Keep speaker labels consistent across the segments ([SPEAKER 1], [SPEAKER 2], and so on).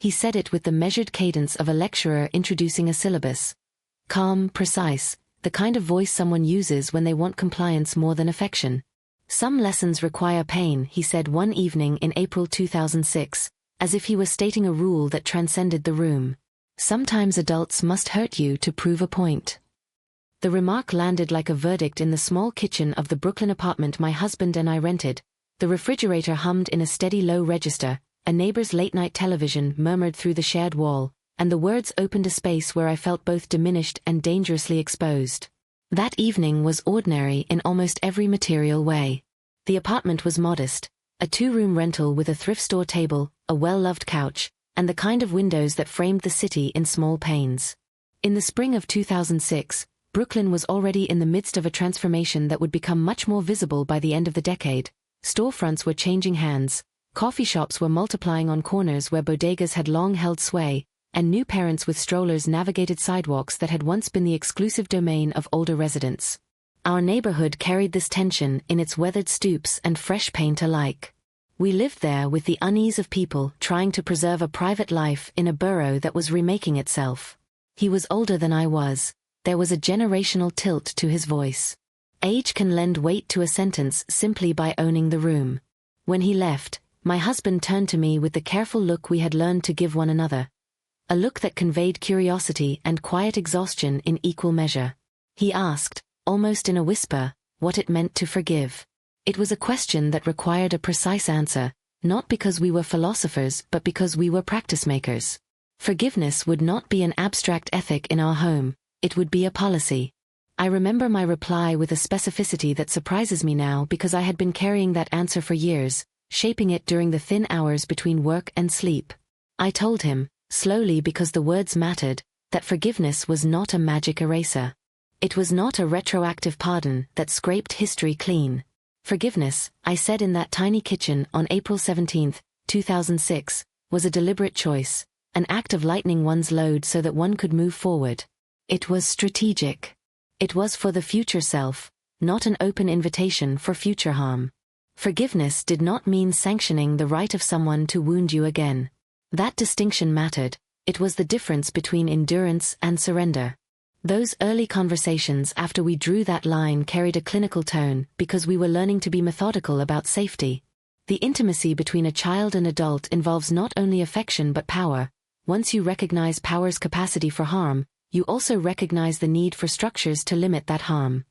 [SPEAKER 1] He said it with the measured cadence of a lecturer introducing a syllabus. Calm, precise, the kind of voice someone uses when they want compliance more than affection. Some lessons require pain, he said one evening in April 2006, as if he were stating a rule that transcended the room. Sometimes adults must hurt you to prove a point. The remark landed like a verdict in the small kitchen of the Brooklyn apartment my husband and I rented. The refrigerator hummed in a steady low register, a neighbor's late-night television murmured through the shared wall, and the words opened a space where I felt both diminished and dangerously exposed. That evening was ordinary in almost every material way. The apartment was modest, a two-room rental with a thrift store table, a well-loved couch, and the kind of windows that framed the city in small panes. In the spring of 2006, Brooklyn was already in the midst of a transformation that would become much more visible by the end of the decade. Storefronts were changing hands, coffee shops were multiplying on corners where bodegas had long held sway, and new parents with strollers navigated sidewalks that had once been the exclusive domain of older residents. Our neighborhood carried this tension in its weathered stoops and fresh paint alike. We lived there with the unease of people trying to preserve a private life in a borough that was remaking itself. He was older than I was. There was a generational tilt to his voice. Age can lend weight to a sentence simply by owning the room. When he left, my husband turned to me with the careful look we had learned to give one another. A look that conveyed curiosity and quiet exhaustion in equal measure. He asked, almost in a whisper, what it meant to forgive. It was a question that required a precise answer, not because we were philosophers but because we were practice makers. Forgiveness would not be an abstract ethic in our home, it would be a policy. I remember my reply with a specificity that surprises me now because I had been carrying that answer for years, shaping it during the thin hours between work and sleep. I told him, slowly because the words mattered, that forgiveness was not a magic eraser. It was not a retroactive pardon that scraped history clean. Forgiveness, I said in that tiny kitchen on April 17, 2006, was a deliberate choice, an act of lightening one's load so that one could move forward. It was strategic. It was for the future self, not an open invitation for future harm. Forgiveness did not mean sanctioning the right of someone to wound you again. That distinction mattered. It was the difference between endurance and surrender. Those early conversations after we drew that line carried a clinical tone because we were learning to be methodical about safety. The intimacy between a child and adult involves not only affection but power. Once you recognize power's capacity for harm, you also recognize the need for structures to limit that harm.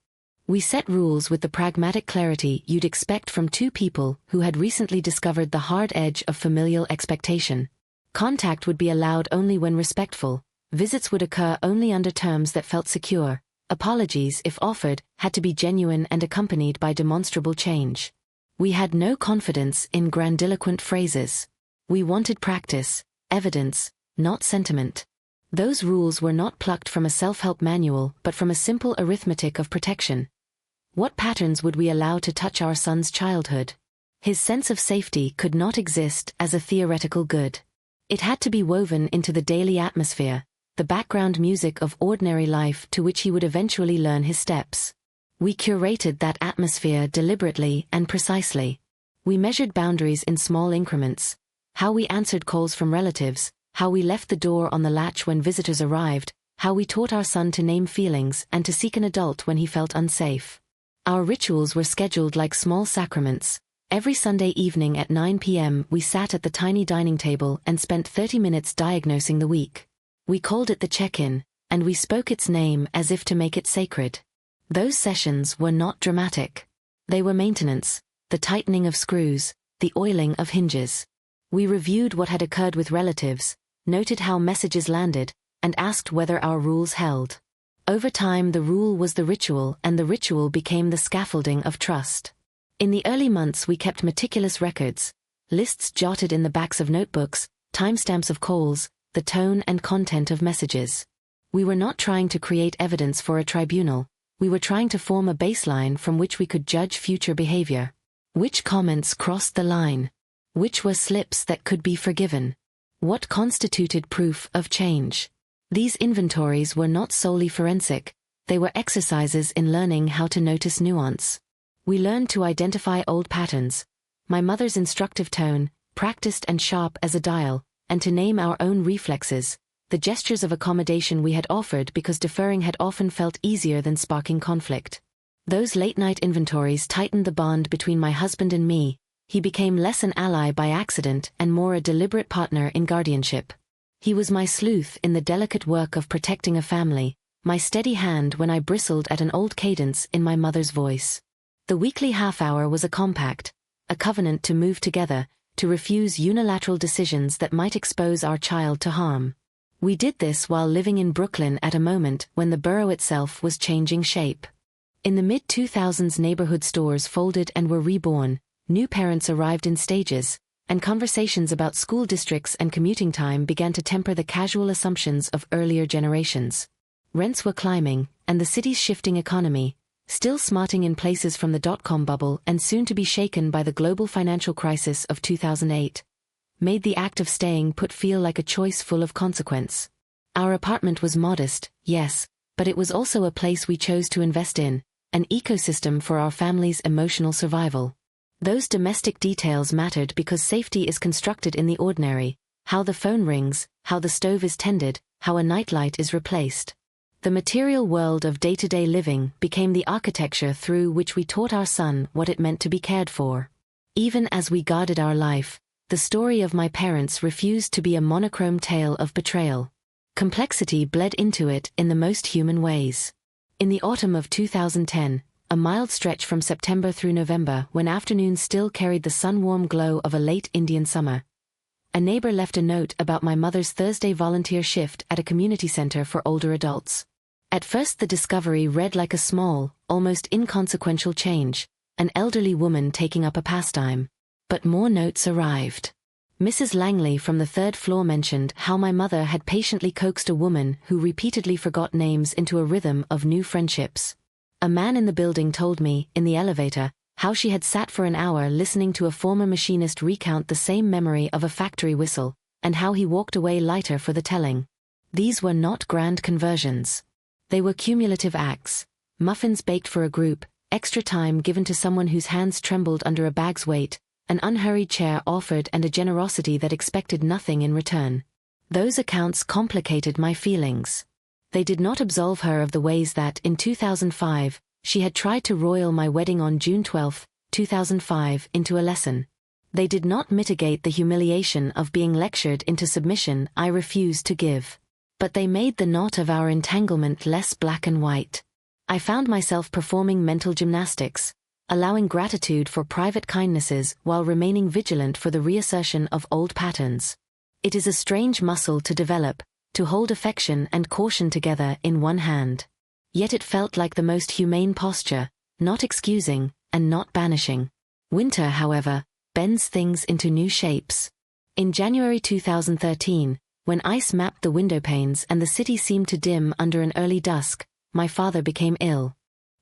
[SPEAKER 1] We set rules with the pragmatic clarity you'd expect from two people who had recently discovered the hard edge of familial expectation. Contact would be allowed only when respectful. Visits would occur only under terms that felt secure. Apologies, if offered, had to be genuine and accompanied by demonstrable change. We had no confidence in grandiloquent phrases. We wanted practice, evidence, not sentiment. Those rules were not plucked from a self-help manual but from a simple arithmetic of protection. What patterns would we allow to touch our son's childhood? His sense of safety could not exist as a theoretical good. It had to be woven into the daily atmosphere, the background music of ordinary life to which he would eventually learn his steps. We curated that atmosphere deliberately and precisely. We measured boundaries in small increments. How we answered calls from relatives, how we left the door on the latch when visitors arrived, how we taught our son to name feelings and to seek an adult when he felt unsafe. Our rituals were scheduled like small sacraments. Every Sunday evening at 9 p.m. we sat at the tiny dining table and spent 30 minutes diagnosing the week. We called it the check-in, and we spoke its name as if to make it sacred. Those sessions were not dramatic. They were maintenance, the tightening of screws, the oiling of hinges. We reviewed what had occurred with relatives, noted how messages landed, and asked whether our rules held. Over time the rule was the ritual and the ritual became the scaffolding of trust. In the early months we kept meticulous records, lists jotted in the backs of notebooks, timestamps of calls, the tone and content of messages. We were not trying to create evidence for a tribunal, we were trying to form a baseline from which we could judge future behavior. Which comments crossed the line? Which were slips that could be forgiven? What constituted proof of change? These inventories were not solely forensic, they were exercises in learning how to notice nuance. We learned to identify old patterns. My mother's instructive tone, practiced and sharp as a dial, and to name our own reflexes, the gestures of accommodation we had offered because deferring had often felt easier than sparking conflict. Those late-night inventories tightened the bond between my husband and me. He became less an ally by accident and more a deliberate partner in guardianship. He was my sleuth in the delicate work of protecting a family, my steady hand when I bristled at an old cadence in my mother's voice. The weekly half-hour was a compact, a covenant to move together, to refuse unilateral decisions that might expose our child to harm. We did this while living in Brooklyn at a moment when the borough itself was changing shape. In the mid-2000s, neighborhood stores folded and were reborn, new parents arrived in stages, and conversations about school districts and commuting time began to temper the casual assumptions of earlier generations. Rents were climbing, and the city's shifting economy, still smarting in places from the dot-com bubble and soon to be shaken by the global financial crisis of 2008, made the act of staying put feel like a choice full of consequence. Our apartment was modest, yes, but it was also a place we chose to invest in, an ecosystem for our family's emotional survival. Those domestic details mattered because safety is constructed in the ordinary, how the phone rings, how the stove is tended, how a nightlight is replaced. The material world of day-to-day living became the architecture through which we taught our son what it meant to be cared for. Even as we guarded our life, the story of my parents refused to be a monochrome tale of betrayal. Complexity bled into it in the most human ways. In the autumn of 2010, a mild stretch from September through November when afternoons still carried the sun-warm glow of a late Indian summer, a neighbor left a note about my mother's Thursday volunteer shift at a community center for older adults. At first the discovery read like a small, almost inconsequential change, an elderly woman taking up a pastime. But more notes arrived. Mrs. Langley from the third floor mentioned how my mother had patiently coaxed a woman who repeatedly forgot names into a rhythm of new friendships. A man in the building told me, in the elevator, how she had sat for an hour listening to a former machinist recount the same memory of a factory whistle, and how he walked away lighter for the telling. These were not grand conversions. They were cumulative acts. Muffins baked for a group, extra time given to someone whose hands trembled under a bag's weight, an unhurried chair offered and a generosity that expected nothing in return. Those accounts complicated my feelings. They did not absolve her of the ways that, in 2005, she had tried to royal my wedding on June 12, 2005, into a lesson. They did not mitigate the humiliation of being lectured into submission I refused to give. But they made the knot of our entanglement less black and white. I found myself performing mental gymnastics, allowing gratitude for private kindnesses while remaining vigilant for the reassertion of old patterns. It is a strange muscle to develop, to hold affection and caution together in one hand. Yet it felt like the most humane posture, not excusing, and not banishing. Winter, however, bends things into new shapes. In January 2013, when ice mapped the window panes and the city seemed to dim under an early dusk, my father became ill.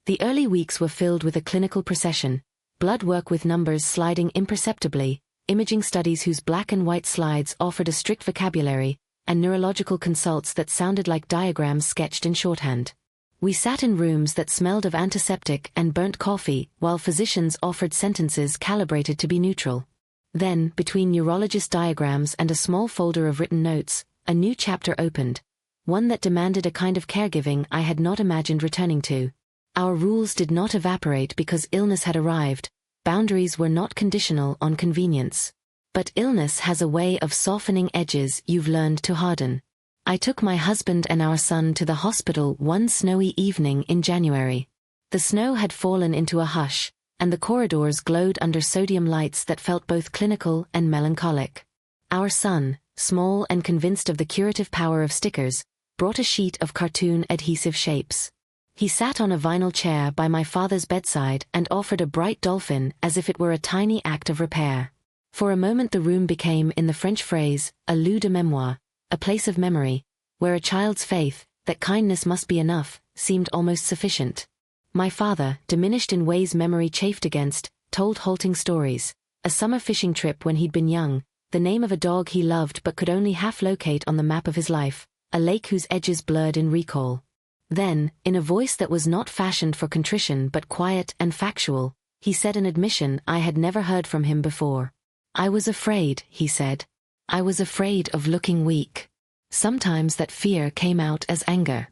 [SPEAKER 1] The early weeks were filled with a clinical procession, blood work with numbers sliding imperceptibly, imaging studies whose black and white slides offered a strict vocabulary, and neurological consults that sounded like diagrams sketched in shorthand. We sat in rooms that smelled of antiseptic and burnt coffee, while physicians offered sentences calibrated to be neutral. Then, between neurologist diagrams and a small folder of written notes, a new chapter opened, one that demanded a kind of caregiving I had not imagined returning to. Our rules did not evaporate because illness had arrived, boundaries were not conditional on convenience. But illness has a way of softening edges you've learned to harden. I took my husband and our son to the hospital one snowy evening in January. The snow had fallen into a hush, and the corridors glowed under sodium lights that felt both clinical and melancholic. Our son, small and convinced of the curative power of stickers, brought a sheet of cartoon adhesive shapes. He sat on a vinyl chair by my father's bedside and offered a bright dolphin as if it were a tiny act of repair. For a moment the room became, in the French phrase, a lieu de mémoire, a place of memory, where a child's faith, that kindness must be enough, seemed almost sufficient. My father, diminished in ways memory chafed against, told halting stories, a summer fishing trip when he'd been young, the name of a dog he loved but could only half locate on the map of his life, a lake whose edges blurred in recall. Then, in a voice that was not fashioned for contrition but quiet and factual, he said an admission I had never heard from him before. I was afraid, he said. I was afraid of looking weak. Sometimes that fear came out as anger.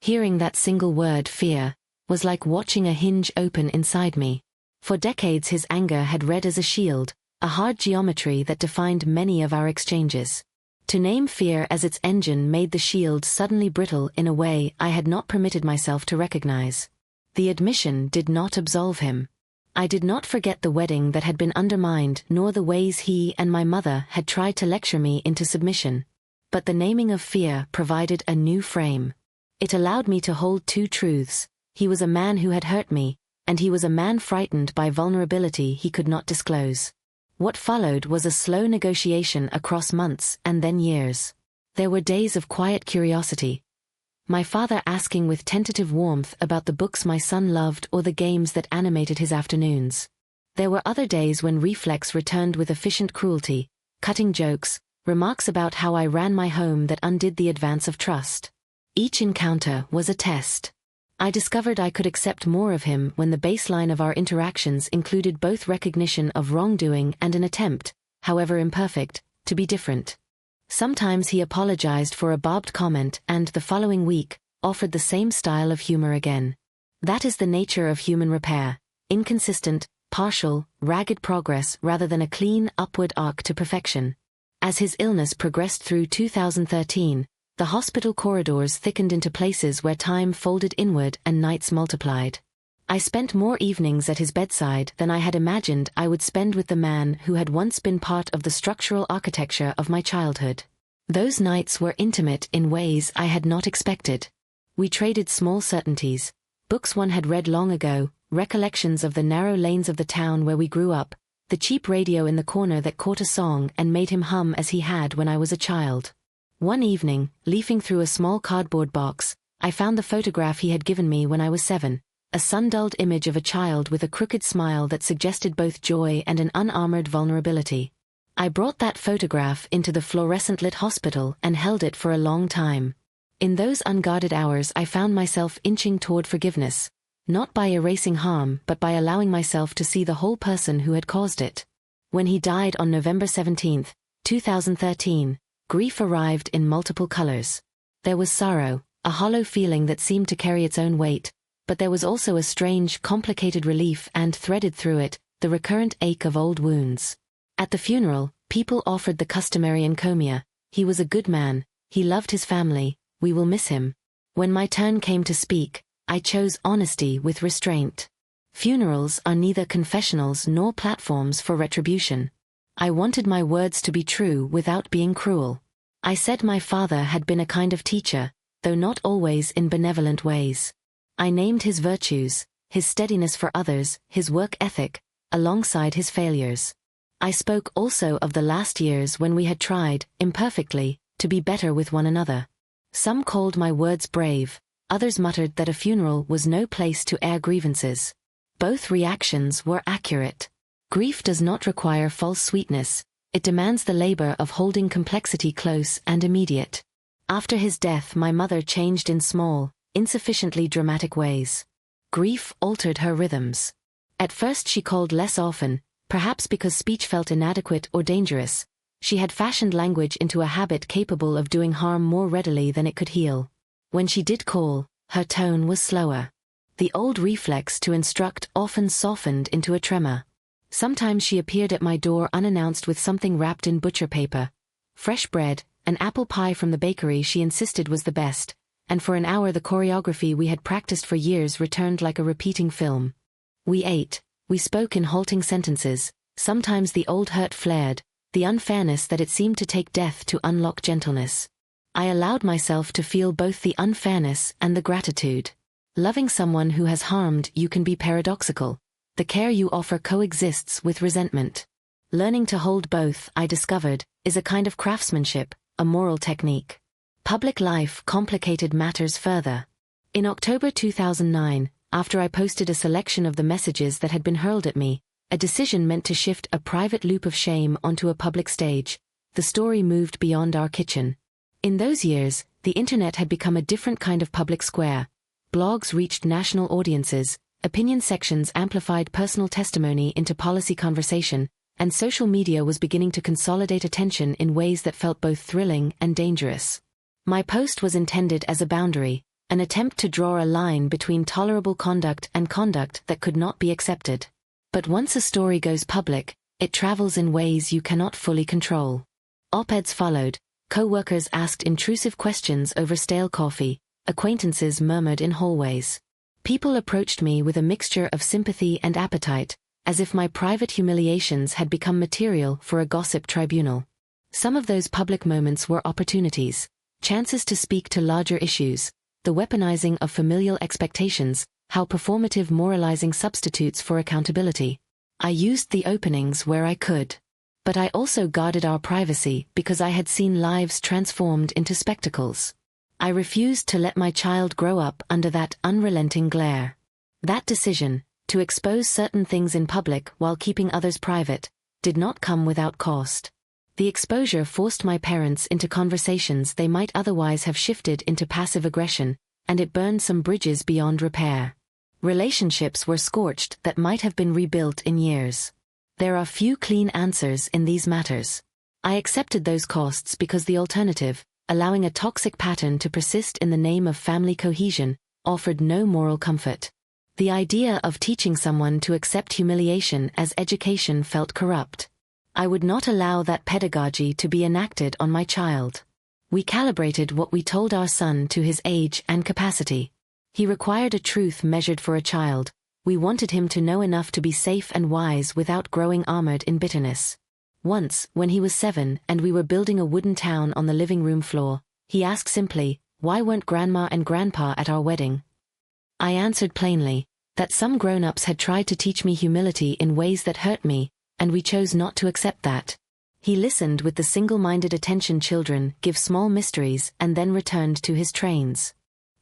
[SPEAKER 1] Hearing that single word, fear, was like watching a hinge open inside me. For decades his anger had read as a shield, a hard geometry that defined many of our exchanges. To name fear as its engine made the shield suddenly brittle in a way I had not permitted myself to recognize. The admission did not absolve him. I did not forget the wedding that had been undermined, nor the ways he and my mother had tried to lecture me into submission. But the naming of fear provided a new frame. It allowed me to hold two truths. He was a man who had hurt me, and he was a man frightened by vulnerability he could not disclose. What followed was a slow negotiation across months and then years. There were days of quiet curiosity. My father asking with tentative warmth about the books my son loved or the games that animated his afternoons. There were other days when reflex returned with efficient cruelty, cutting jokes, remarks about how I ran my home that undid the advance of trust. Each encounter was a test. I discovered I could accept more of him when the baseline of our interactions included both recognition of wrongdoing and an attempt, however imperfect, to be different. Sometimes he apologized for a barbed comment and, the following week, offered the same style of humor again. That is the nature of human repair: inconsistent, partial, ragged progress rather than a clean, upward arc to perfection. As his illness progressed through 2013, the hospital corridors thickened into places where time folded inward and nights multiplied. I spent more evenings at his bedside than I had imagined I would spend with the man who had once been part of the structural architecture of my childhood. Those nights were intimate in ways I had not expected. We traded small certainties: books one had read long ago, recollections of the narrow lanes of the town where we grew up, the cheap radio in the corner that caught a song and made him hum as he had when I was a child. One evening, leafing through a small cardboard box, I found the photograph he had given me when I was 7, a sun-dulled image of a child with a crooked smile that suggested both joy and an unarmored vulnerability. I brought that photograph into the fluorescent-lit hospital and held it for a long time. In those unguarded hours I found myself inching toward forgiveness, not by erasing harm but by allowing myself to see the whole person who had caused it. When he died on November 17, 2013, grief arrived in multiple colors. There was sorrow, a hollow feeling that seemed to carry its own weight, but there was also a strange, complicated relief and, threaded through it, the recurrent ache of old wounds. At the funeral, people offered the customary encomia: he was a good man, he loved his family, we will miss him. When my turn came to speak, I chose honesty with restraint. Funerals are neither confessionals nor platforms for retribution. I wanted my words to be true without being cruel. I said my father had been a kind of teacher, though not always in benevolent ways. I named his virtues, his steadiness for others, his work ethic, alongside his failures. I spoke also of the last years when we had tried, imperfectly, to be better with one another. Some called my words brave, others muttered that a funeral was no place to air grievances. Both reactions were accurate. Grief does not require false sweetness, it demands the labor of holding complexity close and immediate. After his death my mother changed in small, insufficiently dramatic ways. Grief altered her rhythms. At first she called less often, perhaps because speech felt inadequate or dangerous. She had fashioned language into a habit capable of doing harm more readily than it could heal. When she did call, her tone was slower. The old reflex to instruct often softened into a tremor. Sometimes she appeared at my door unannounced with something wrapped in butcher paper. Fresh bread, an apple pie from the bakery she insisted was the best, and for an hour the choreography we had practiced for years returned like a repeating film. We ate, we spoke in halting sentences, sometimes the old hurt flared, the unfairness that it seemed to take death to unlock gentleness. I allowed myself to feel both the unfairness and the gratitude. Loving someone who has harmed you can be paradoxical. The care you offer coexists with resentment. Learning to hold both, I discovered, is a kind of craftsmanship, a moral technique. Public life complicated matters further. In October 2009, after I posted a selection of the messages that had been hurled at me, a decision meant to shift a private loop of shame onto a public stage, the story moved beyond our kitchen. In those years, the internet had become a different kind of public square. Blogs reached national audiences, opinion sections amplified personal testimony into policy conversation, and social media was beginning to consolidate attention in ways that felt both thrilling and dangerous. My post was intended as a boundary, an attempt to draw a line between tolerable conduct and conduct that could not be accepted. But once a story goes public, it travels in ways you cannot fully control. Op-eds followed, co-workers asked intrusive questions over stale coffee, acquaintances murmured in hallways. People approached me with a mixture of sympathy and appetite, as if my private humiliations had become material for a gossip tribunal. Some of those public moments were opportunities, chances to speak to larger issues, the weaponizing of familial expectations, how performative moralizing substitutes for accountability. I used the openings where I could. But I also guarded our privacy because I had seen lives transformed into spectacles. I refused to let my child grow up under that unrelenting glare. That decision, to expose certain things in public while keeping others private, did not come without cost. The exposure forced my parents into conversations they might otherwise have shifted into passive aggression, and it burned some bridges beyond repair. Relationships were scorched that might have been rebuilt in years. There are few clean answers in these matters. I accepted those costs because the alternative, allowing a toxic pattern to persist in the name of family cohesion, offered no moral comfort. The idea of teaching someone to accept humiliation as education felt corrupt. I would not allow that pedagogy to be enacted on my child. We calibrated what we told our son to his age and capacity. He required a truth measured for a child. We wanted him to know enough to be safe and wise without growing armored in bitterness. Once, when he was 7 and we were building a wooden town on the living room floor, he asked simply, "Why weren't Grandma and Grandpa at our wedding?" I answered plainly, that some grown-ups had tried to teach me humility in ways that hurt me, and we chose not to accept that. He listened with the single-minded attention children give small mysteries and then returned to his trains.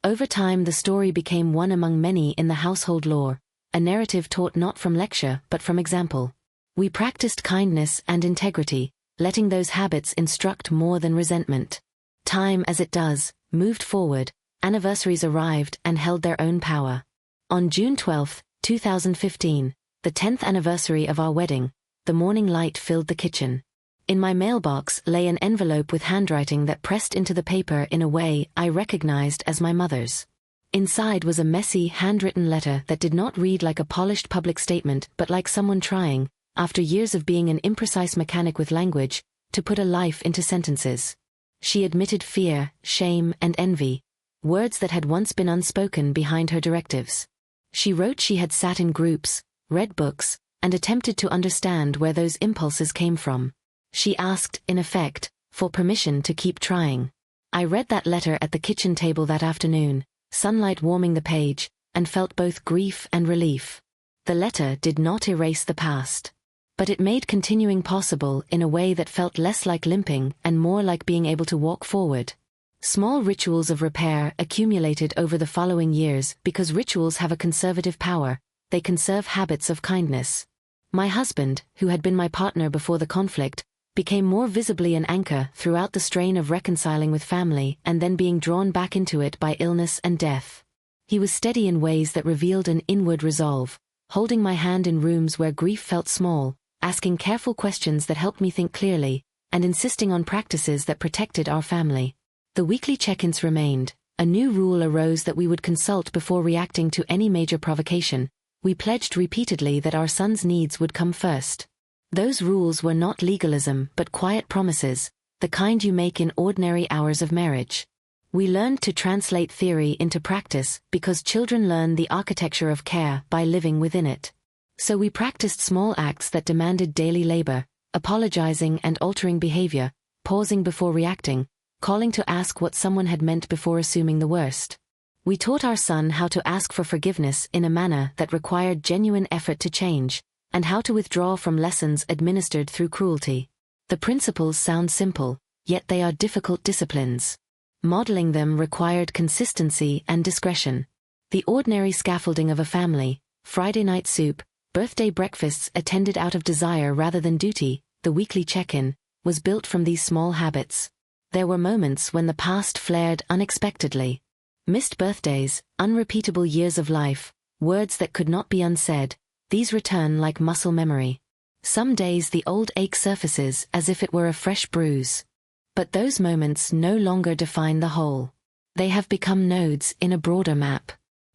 [SPEAKER 1] Over time the story became one among many in the household lore, a narrative taught not from lecture but from example. We practiced kindness and integrity, letting those habits instruct more than resentment. Time, as it does, moved forward, anniversaries arrived and held their own power. On June 12, 2015, the 10th anniversary of our wedding, the morning light filled the kitchen. In my mailbox lay an envelope with handwriting that pressed into the paper in a way I recognized as my mother's. Inside was a messy, handwritten letter that did not read like a polished public statement but like someone trying, after years of being an imprecise mechanic with language, to put a life into sentences. She admitted fear, shame, and envy, words that had once been unspoken behind her directives. She wrote she had sat in groups, read books, and attempted to understand where those impulses came from. She asked, in effect, for permission to keep trying. I read that letter at the kitchen table that afternoon, sunlight warming the page, and felt both grief and relief. The letter did not erase the past. But it made continuing possible in a way that felt less like limping and more like being able to walk forward. Small rituals of repair accumulated over the following years because rituals have a conservative power, they conserve habits of kindness. My husband, who had been my partner before the conflict, became more visibly an anchor throughout the strain of reconciling with family and then being drawn back into it by illness and death. He was steady in ways that revealed an inward resolve, holding my hand in rooms where grief felt small, asking careful questions that helped me think clearly, and insisting on practices that protected our family. The weekly check-ins remained. A new rule arose that we would consult before reacting to any major provocation. We pledged repeatedly that our son's needs would come first. Those rules were not legalism but quiet promises, the kind you make in ordinary hours of marriage. We learned to translate theory into practice because children learn the architecture of care by living within it. So we practiced small acts that demanded daily labor, apologizing and altering behavior, pausing before reacting, calling to ask what someone had meant before assuming the worst. We taught our son how to ask for forgiveness in a manner that required genuine effort to change, and how to withdraw from lessons administered through cruelty. The principles sound simple, yet they are difficult disciplines. Modeling them required consistency and discretion. The ordinary scaffolding of a family, Friday night soup, birthday breakfasts attended out of desire rather than duty, the weekly check-in, was built from these small habits. There were moments when the past flared unexpectedly. Missed birthdays, unrepeatable years of life, words that could not be unsaid, these return like muscle memory. Some days the old ache surfaces as if it were a fresh bruise. But those moments no longer define the whole. They have become nodes in a broader map.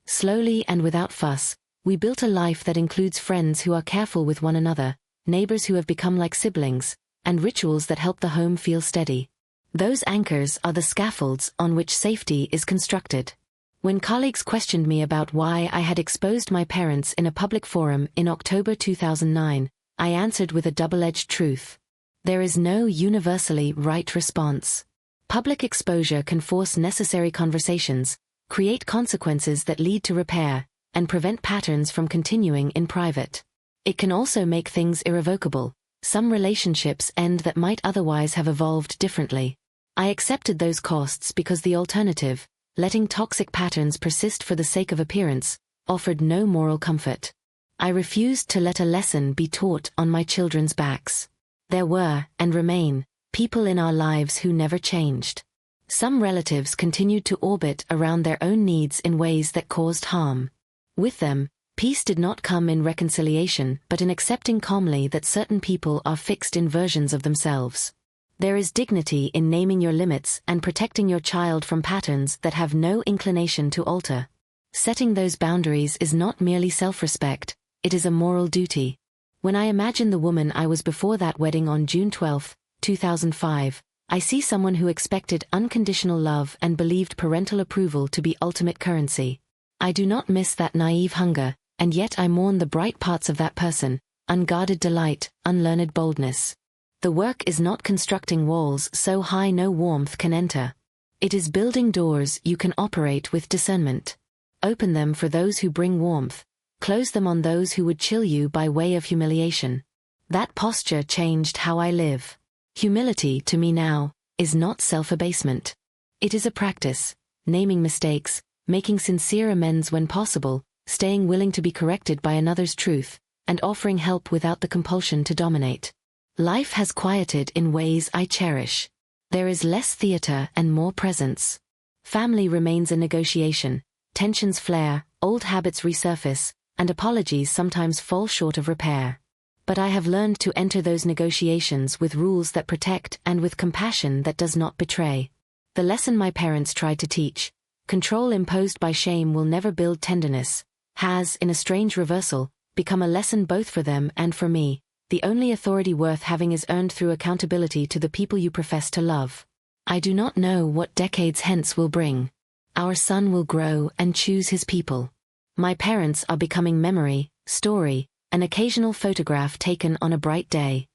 [SPEAKER 1] Slowly and without fuss, we built a life that includes friends who are careful with one another, neighbors who have become like siblings, and rituals that help the home feel steady. Those anchors are the scaffolds on which safety is constructed. When colleagues questioned me about why I had exposed my parents in a public forum in October 2009, I answered with a double-edged truth. There is no universally right response. Public exposure can force necessary conversations, create consequences that lead to repair, and prevent patterns from continuing in private. It can also make things irrevocable. Some relationships end that might otherwise have evolved differently. I accepted those costs because the alternative, letting toxic patterns persist for the sake of appearance, offered no moral comfort. I refused to let a lesson be taught on my children's backs. There were, and remain, people in our lives who never changed. Some relatives continued to orbit around their own needs in ways that caused harm. With them, peace did not come in reconciliation but in accepting calmly that certain people are fixed in versions of themselves. There is dignity in naming your limits and protecting your child from patterns that have no inclination to alter. Setting those boundaries is not merely self-respect, it is a moral duty. When I imagine the woman I was before that wedding on June 12, 2005, I see someone who expected unconditional love and believed parental approval to be ultimate currency. I do not miss that naive hunger, and yet I mourn the bright parts of that person, unguarded delight, unlearned boldness. The work is not constructing walls so high no warmth can enter. It is building doors you can operate with discernment. Open them for those who bring warmth, close them on those who would chill you by way of humiliation. That posture changed how I live. Humility, to me now, is not self-abasement. It is a practice, naming mistakes, making sincere amends when possible, staying willing to be corrected by another's truth, and offering help without the compulsion to dominate. Life has quieted in ways I cherish. There is less theater and more presence. Family remains a negotiation, tensions flare, old habits resurface, and apologies sometimes fall short of repair. But I have learned to enter those negotiations with rules that protect and with compassion that does not betray. The lesson my parents tried to teach, control imposed by shame will never build tenderness, has, in a strange reversal, become a lesson both for them and for me. The only authority worth having is earned through accountability to the people you profess to love. I do not know what decades hence will bring. Our son will grow and choose his people. My parents are becoming memory, story, an occasional photograph taken on a bright day.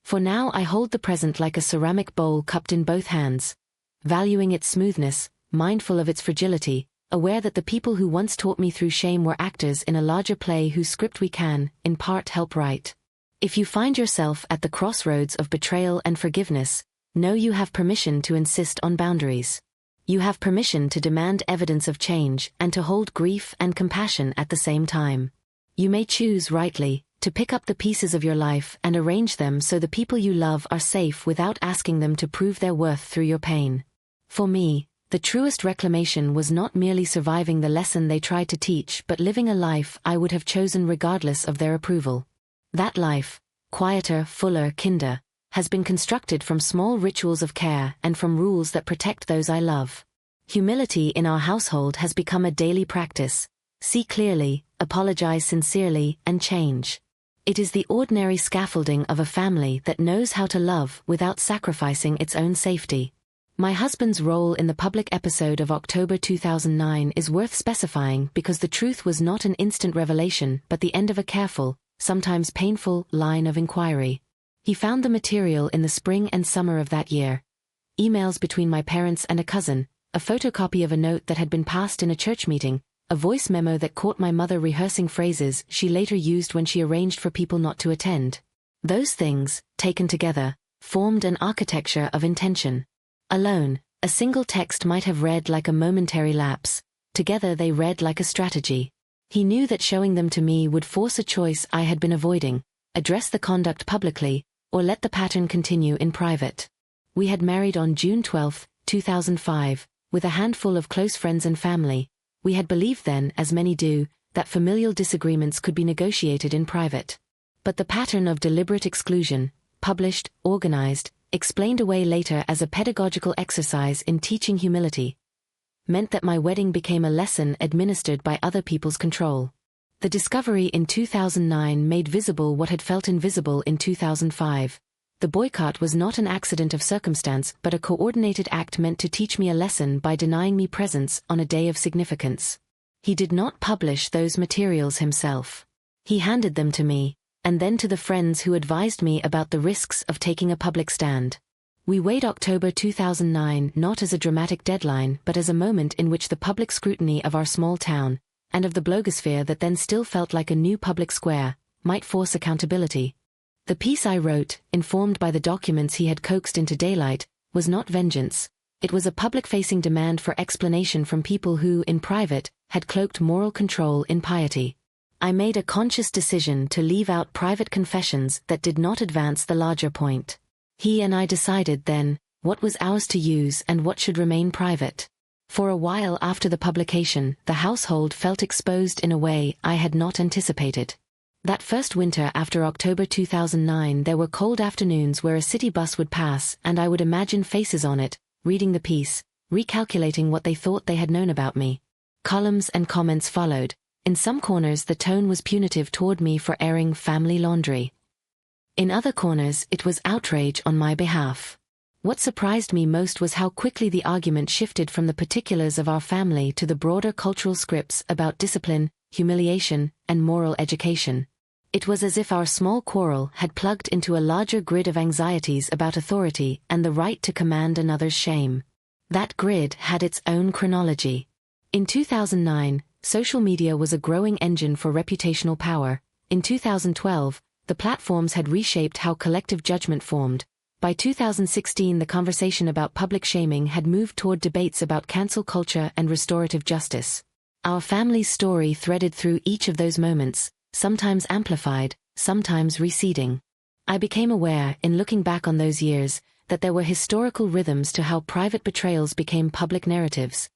[SPEAKER 1] For now I hold the present like a ceramic bowl cupped in both hands, valuing its smoothness, mindful of its fragility, aware that the people who once taught me through shame were actors in a larger play whose script we can, in part, help write. If you find yourself at the crossroads of betrayal and forgiveness, know you have permission to insist on boundaries. You have permission to demand evidence of change and to hold grief and compassion at the same time. You may choose rightly to pick up the pieces of your life and arrange them so the people you love are safe without asking them to prove their worth through your pain. For me, the truest reclamation was not merely surviving the lesson they tried to teach but living a life I would have chosen regardless of their approval. That life, quieter, fuller, kinder, has been constructed from small rituals of care and from rules that protect those I love. Humility in our household has become a daily practice. See clearly, apologize sincerely, and change. It is the ordinary scaffolding of a family that knows how to love without sacrificing its own safety. My husband's role in the public episode of October 2009 is worth specifying because the truth was not an instant revelation but the end of a careful, sometimes painful, line of inquiry. He found the material in the spring and summer of that year. Emails between my parents and a cousin, a photocopy of a note that had been passed in a church meeting, a voice memo that caught my mother rehearsing phrases she later used when she arranged for people not to attend. Those things, taken together, formed an architecture of intention. Alone, a single text might have read like a momentary lapse. Together they read like a strategy. He knew that showing them to me would force a choice I had been avoiding, address the conduct publicly, or let the pattern continue in private. We had married on June 12, 2005, with a handful of close friends and family. We had believed then, as many do, that familial disagreements could be negotiated in private. But the pattern of deliberate exclusion, published, organized, explained away later as a pedagogical exercise in teaching humility, meant that my wedding became a lesson administered by other people's control. The discovery in 2009 made visible what had felt invisible in 2005. The boycott was not an accident of circumstance but a coordinated act meant to teach me a lesson by denying me presence on a day of significance. He did not publish those materials himself. He handed them to me, and then to the friends who advised me about the risks of taking a public stand. We weighed October 2009 not as a dramatic deadline but as a moment in which the public scrutiny of our small town, and of the blogosphere that then still felt like a new public square, might force accountability. The piece I wrote, informed by the documents he had coaxed into daylight, was not vengeance. It was a public-facing demand for explanation from people who, in private, had cloaked moral control in piety. I made a conscious decision to leave out private confessions that did not advance the larger point. He and I decided then, what was ours to use and what should remain private. For a while after the publication, the household felt exposed in a way I had not anticipated. That first winter after October 2009 there were cold afternoons where a city bus would pass and I would imagine faces on it, reading the piece, recalculating what they thought they had known about me. Columns and comments followed. In some corners the tone was punitive toward me for airing family laundry. In other corners it was outrage on my behalf. What surprised me most was how quickly the argument shifted from the particulars of our family to the broader cultural scripts about discipline, humiliation, and moral education. It was as if our small quarrel had plugged into a larger grid of anxieties about authority and the right to command another's shame. That grid had its own chronology. In 2009, social media was a growing engine for reputational power. In 2012, the platforms had reshaped how collective judgment formed. By 2016 the conversation about public shaming had moved toward debates about cancel culture and restorative justice. Our family's story threaded through each of those moments, sometimes amplified, sometimes receding. I became aware, in looking back on those years, that there were historical rhythms to how private betrayals became public narratives,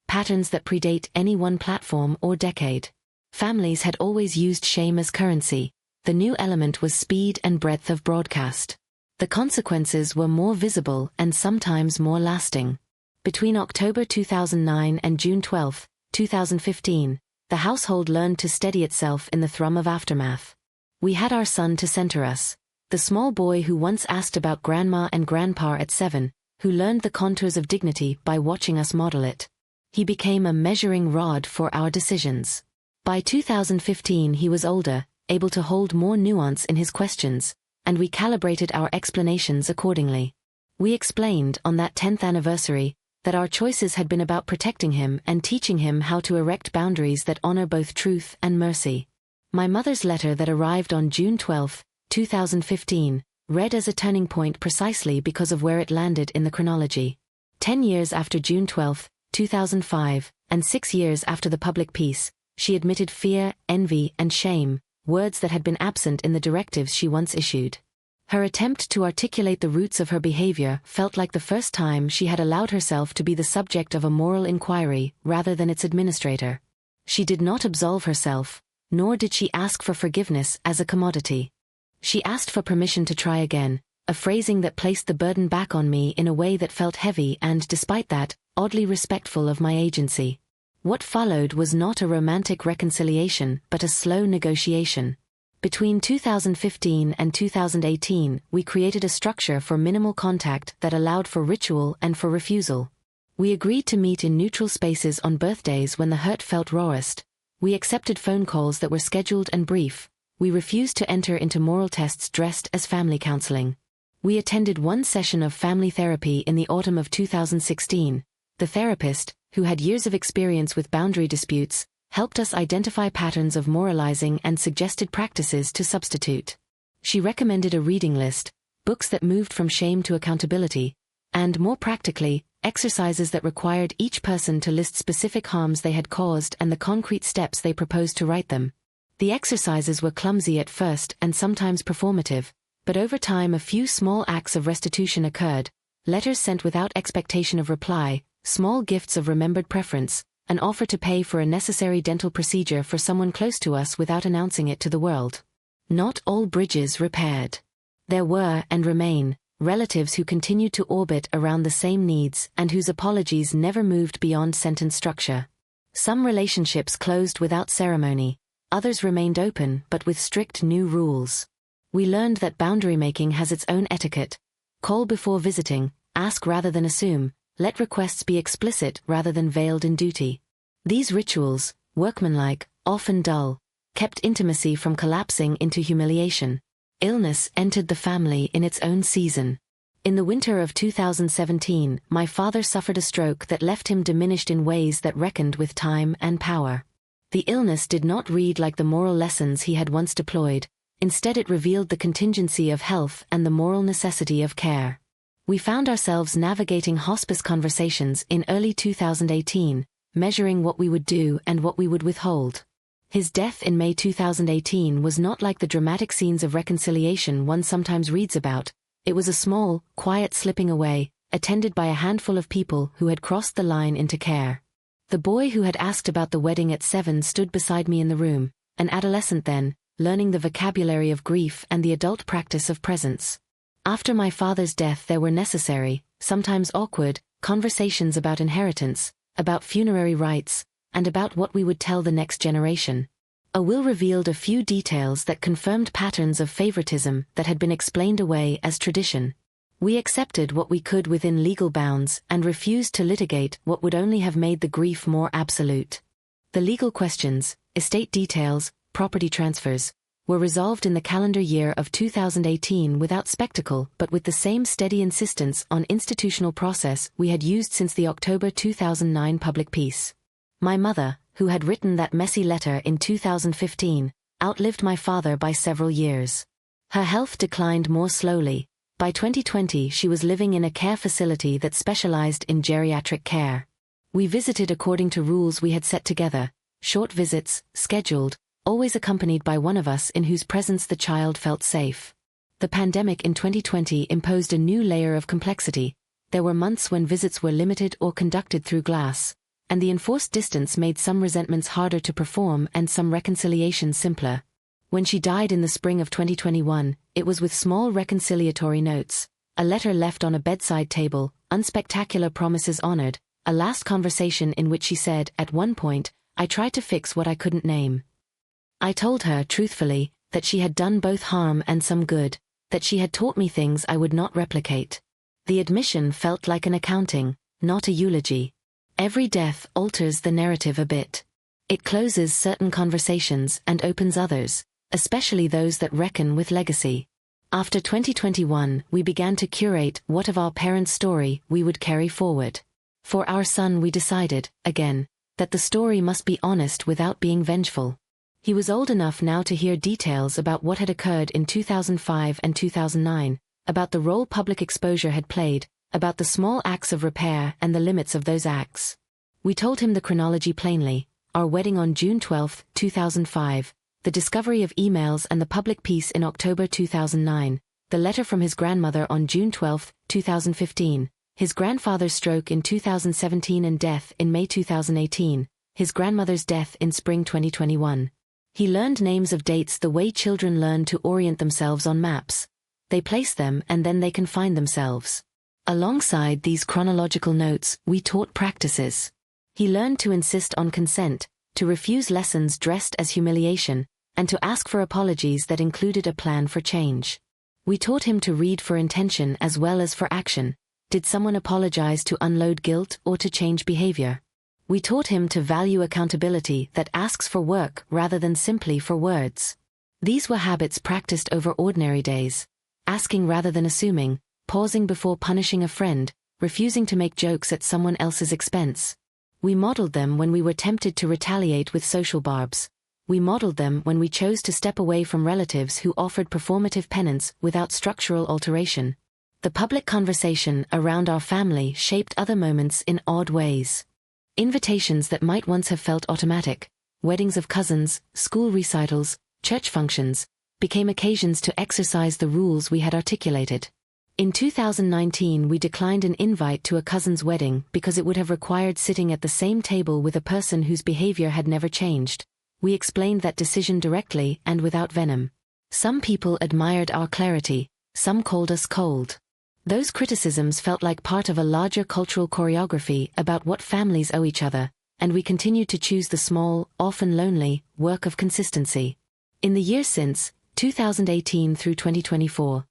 [SPEAKER 1] patterns that predate any one platform or decade. Families had always used shame as currency. The new element was speed and breadth of broadcast. The consequences were more visible and sometimes more lasting. Between October 2009 and June 12, 2015, the household learned to steady itself in the thrum of aftermath. We had our son to center us, the small boy who once asked about grandma and grandpa at 7, who learned the contours of dignity by watching us model it. He became a measuring rod for our decisions. By 2015 he was older, able to hold more nuance in his questions, and we calibrated our explanations accordingly. We explained on that 10th anniversary that our choices had been about protecting him and teaching him how to erect boundaries that honor both truth and mercy. My mother's letter that arrived on June 12, 2015, read as a turning point precisely because of where it landed in the chronology. 10 years after June 12, 2005, and 6 years after the public piece, she admitted fear, envy, and shame, words that had been absent in the directives she once issued. Her attempt to articulate the roots of her behavior felt like the first time she had allowed herself to be the subject of a moral inquiry rather than its administrator. She did not absolve herself, nor did she ask for forgiveness as a commodity. She asked for permission to try again, a phrasing that placed the burden back on me in a way that felt heavy and, despite that, oddly respectful of my agency. What followed was not a romantic reconciliation but a slow negotiation. Between 2015 and 2018, we created a structure for minimal contact that allowed for ritual and for refusal. We agreed to meet in neutral spaces on birthdays when the hurt felt rawest. We accepted phone calls that were scheduled and brief. We refused to enter into moral tests dressed as family counseling. We attended one session of family therapy in the autumn of 2016. The therapist, who had years of experience with boundary disputes, helped us identify patterns of moralizing and suggested practices to substitute. She recommended a reading list, books that moved from shame to accountability, and, more practically, exercises that required each person to list specific harms they had caused and the concrete steps they proposed to right them. The exercises were clumsy at first and sometimes performative, but over time a few small acts of restitution occurred, letters sent without expectation of reply, small gifts of remembered preference, an offer to pay for a necessary dental procedure for someone close to us without announcing it to the world. Not all bridges repaired. There were, and remain, relatives who continued to orbit around the same needs and whose apologies never moved beyond sentence structure. Some relationships closed without ceremony, others remained open but with strict new rules. We learned that boundary making has its own etiquette. Call before visiting, ask rather than assume, let requests be explicit rather than veiled in duty. These rituals, workmanlike, often dull, kept intimacy from collapsing into humiliation. Illness entered the family in its own season. In the winter of 2017, my father suffered a stroke that left him diminished in ways that reckoned with time and power. The illness did not read like the moral lessons he had once deployed. Instead, it revealed the contingency of health and the moral necessity of care. We found ourselves navigating hospice conversations in early 2018, measuring what we would do and what we would withhold. His death in May 2018 was not like the dramatic scenes of reconciliation one sometimes reads about. It was a small, quiet slipping away, attended by a handful of people who had crossed the line into care. The boy who had asked about the wedding at 7 stood beside me in the room, an adolescent then, learning the vocabulary of grief and the adult practice of presence. After my father's death there were necessary, sometimes awkward, conversations about inheritance, about funerary rites, and about what we would tell the next generation. A will revealed a few details that confirmed patterns of favoritism that had been explained away as tradition. We accepted what we could within legal bounds and refused to litigate what would only have made the grief more absolute. The legal questions, estate details, property transfers, were resolved in the calendar year of 2018 without spectacle but with the same steady insistence on institutional process we had used since the October 2009 public peace. My mother, who had written that messy letter in 2015, outlived my father by several years. Her health declined more slowly. By 2020 she was living in a care facility that specialized in geriatric care. We visited according to rules we had set together, short visits, scheduled, always accompanied by one of us in whose presence the child felt safe. The pandemic in 2020 imposed a new layer of complexity. There were months when visits were limited or conducted through glass, and the enforced distance made some resentments harder to perform and some reconciliations simpler. When she died in the spring of 2021, it was with small reconciliatory notes, a letter left on a bedside table, unspectacular promises honored, a last conversation in which she said, at one point, "I tried to fix what I couldn't name." I told her, truthfully, that she had done both harm and some good, that she had taught me things I would not replicate. The admission felt like an accounting, not a eulogy. Every death alters the narrative a bit. It closes certain conversations and opens others, especially those that reckon with legacy. After 2021, we began to curate what of our parents' story we would carry forward. For our son we decided, again, that the story must be honest without being vengeful. He was old enough now to hear details about what had occurred in 2005 and 2009, about the role public exposure had played, about the small acts of repair and the limits of those acts. We told him the chronology plainly: our wedding on June 12, 2005, the discovery of emails and the public peace in October 2009, the letter from his grandmother on June 12, 2015, his grandfather's stroke in 2017 and death in May 2018, his grandmother's death in spring 2021. He learned names of dates the way children learn to orient themselves on maps. They place them and then they can find themselves. Alongside these chronological notes, we taught practices. He learned to insist on consent, to refuse lessons dressed as humiliation, and to ask for apologies that included a plan for change. We taught him to read for intention as well as for action. Did someone apologize to unload guilt or to change behavior? We taught him to value accountability that asks for work rather than simply for words. These were habits practiced over ordinary days: asking rather than assuming, pausing before punishing a friend, refusing to make jokes at someone else's expense. We modeled them when we were tempted to retaliate with social barbs. We modeled them when we chose to step away from relatives who offered performative penance without structural alteration. The public conversation around our family shaped other moments in odd ways. Invitations that might once have felt automatic, weddings of cousins, school recitals, church functions, became occasions to exercise the rules we had articulated. In 2019 we declined an invite to a cousin's wedding because it would have required sitting at the same table with a person whose behavior had never changed. We explained that decision directly and without venom. Some people admired our clarity, some called us cold. Those criticisms felt like part of a larger cultural choreography about what families owe each other, and we continued to choose the small, often lonely, work of consistency. In the years since, 2018 through 2024,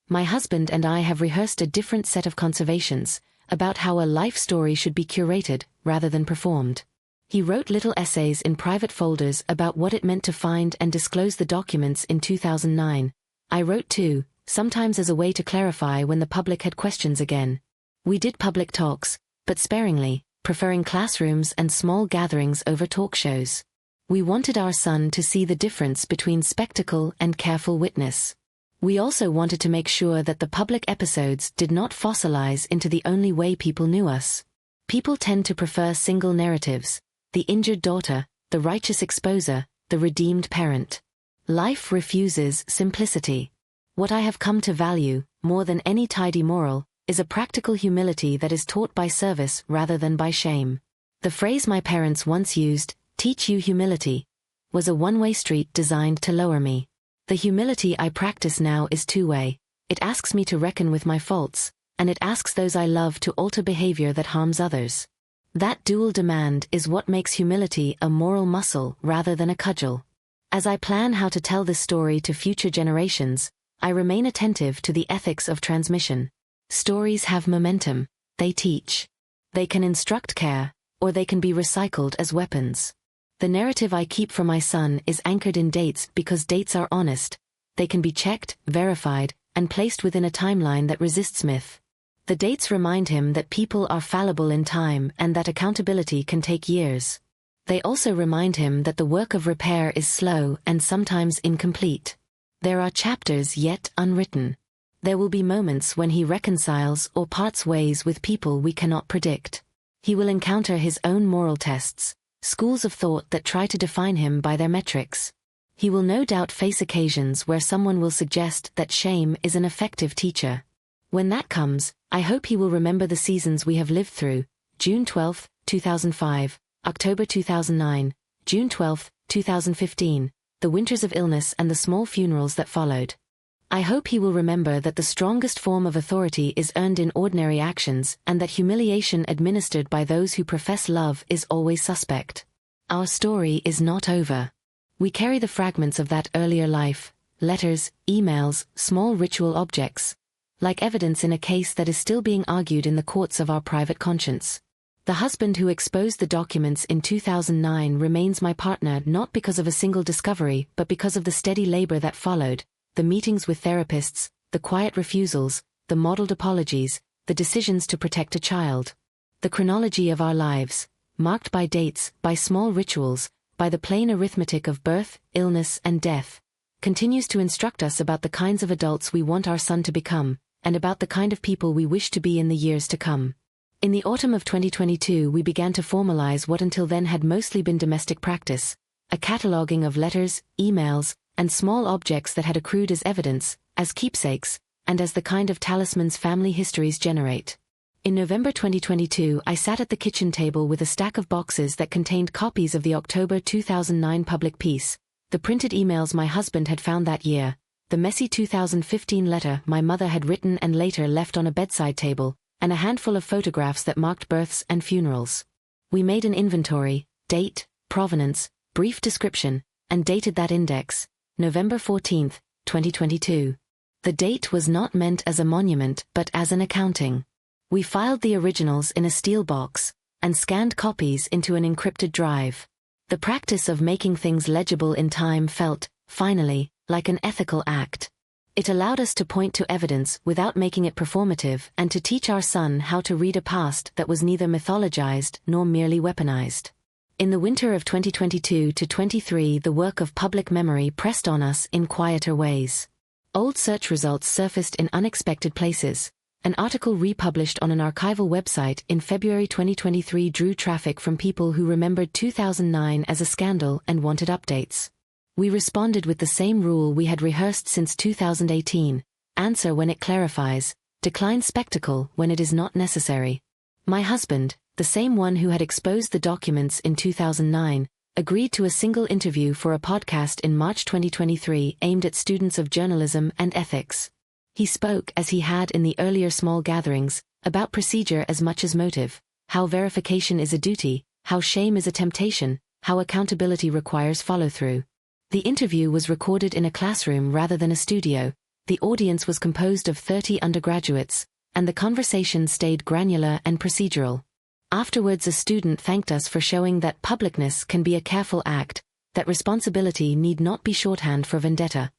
[SPEAKER 1] my husband and I have rehearsed a different set of conservations, about how a life story should be curated, rather than performed. He wrote little essays in private folders about what it meant to find and disclose the documents in 2009. I wrote too, sometimes as a way to clarify when the public had questions again. We did public talks, but sparingly, preferring classrooms and small gatherings over talk shows. We wanted our son to see the difference between spectacle and careful witness. We also wanted to make sure that the public episodes did not fossilize into the only way people knew us. People tend to prefer single narratives: the injured daughter, the righteous exposer, the redeemed parent. Life refuses simplicity. What I have come to value, more than any tidy moral, is a practical humility that is taught by service rather than by shame. The phrase my parents once used, "teach you humility," was a one-way street designed to lower me. The humility I practice now is two-way. It asks me to reckon with my faults, and it asks those I love to alter behavior that harms others. That dual demand is what makes humility a moral muscle rather than a cudgel. As I plan how to tell this story to future generations, I remain attentive to the ethics of transmission. Stories have momentum, they teach. They can instruct care, or they can be recycled as weapons. The narrative I keep for my son is anchored in dates because dates are honest. They can be checked, verified, and placed within a timeline that resists myth. The dates remind him that people are fallible in time and that accountability can take years. They also remind him that the work of repair is slow and sometimes incomplete. There are chapters yet unwritten. There will be moments when he reconciles or parts ways with people we cannot predict. He will encounter his own moral tests, schools of thought that try to define him by their metrics. He will no doubt face occasions where someone will suggest that shame is an effective teacher. When that comes, I hope he will remember the seasons we have lived through: June 12, 2005, October 2009, June 12, 2015, the winters of illness and the small funerals that followed. I hope he will remember that the strongest form of authority is earned in ordinary actions and that humiliation administered by those who profess love is always suspect. Our story is not over. We carry the fragments of that earlier life, letters, emails, small ritual objects, like evidence in a case that is still being argued in the courts of our private conscience. The husband who exposed the documents in 2009 remains my partner not because of a single discovery but because of the steady labor that followed, the meetings with therapists, the quiet refusals, the modeled apologies, the decisions to protect a child. The chronology of our lives, marked by dates, by small rituals, by the plain arithmetic of birth, illness, and death, continues to instruct us about the kinds of adults we want our son to become, and about the kind of people we wish to be in the years to come. In the autumn of 2022 we began to formalize what until then had mostly been domestic practice, a cataloging of letters, emails, and small objects that had accrued as evidence, as keepsakes, and as the kind of talismans family histories generate. In November 2022 I sat at the kitchen table with a stack of boxes that contained copies of the October 2009 public piece, the printed emails my husband had found that year, the messy 2015 letter my mother had written and later left on a bedside table, and a handful of photographs that marked births and funerals. We made an inventory, date, provenance, brief description, and dated that index, November 14, 2022. The date was not meant as a monument but as an accounting. We filed the originals in a steel box, and scanned copies into an encrypted drive. The practice of making things legible in time felt, finally, like an ethical act. It allowed us to point to evidence without making it performative and to teach our son how to read a past that was neither mythologized nor merely weaponized. In the winter of 2022 to 23 the work of public memory pressed on us in quieter ways. Old search results surfaced in unexpected places. An article republished on an archival website in February 2023 drew traffic from people who remembered 2009 as a scandal and wanted updates. We responded with the same rule we had rehearsed since 2018, answer when it clarifies, decline spectacle when it is not necessary. My husband, the same one who had exposed the documents in 2009, agreed to a single interview for a podcast in March 2023 aimed at students of journalism and ethics. He spoke, as he had in the earlier small gatherings, about procedure as much as motive, how verification is a duty, how shame is a temptation, how accountability requires follow-through. The interview was recorded in a classroom rather than a studio. The audience was composed of 30 undergraduates, and the conversation stayed granular and procedural. Afterwards, a student thanked us for showing that publicness can be a careful act, that responsibility need not be shorthand for vendetta.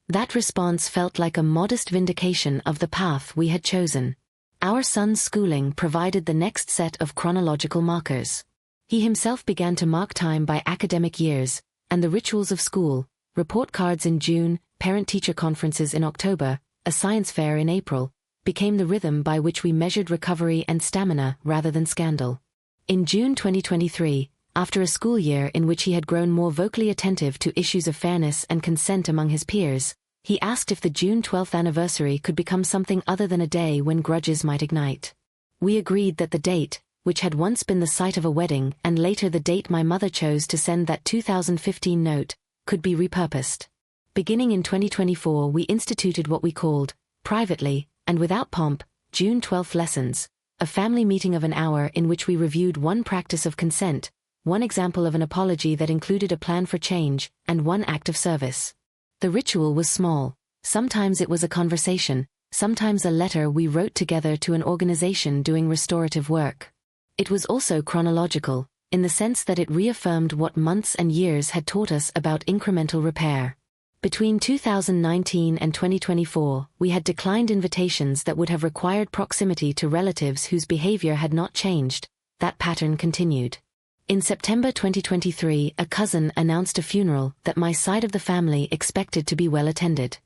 [SPEAKER 1] That response felt like a modest vindication of the path we had chosen. Our son's schooling provided the next set of chronological markers. He himself began to mark time by academic years, and the rituals of school, report cards in June, parent-teacher conferences in October, a science fair in April, became the rhythm by which we measured recovery and stamina rather than scandal. In June 2023, after a school year in which he had grown more vocally attentive to issues of fairness and consent among his peers, he asked if the June 12th anniversary could become something other than a day when grudges might ignite. We agreed that the date, which had once been the site of a wedding and later the date my mother chose to send that 2015 note, could be repurposed. Beginning in 2024, we instituted what we called, privately, and without pomp, June 12th lessons, a family meeting of an hour in which we reviewed one practice of consent, one example of an apology that included a plan for change, and one act of service. The ritual was small. Sometimes it was a conversation, sometimes a letter we wrote together to an organization doing restorative work. It was also chronological, in the sense that it reaffirmed what months and years had taught us about incremental repair. Between 2019 and 2024, we had declined invitations that would have required proximity to relatives whose behavior had not changed. That pattern continued. In September 2023, a cousin announced a funeral that my side of the family expected to be well attended.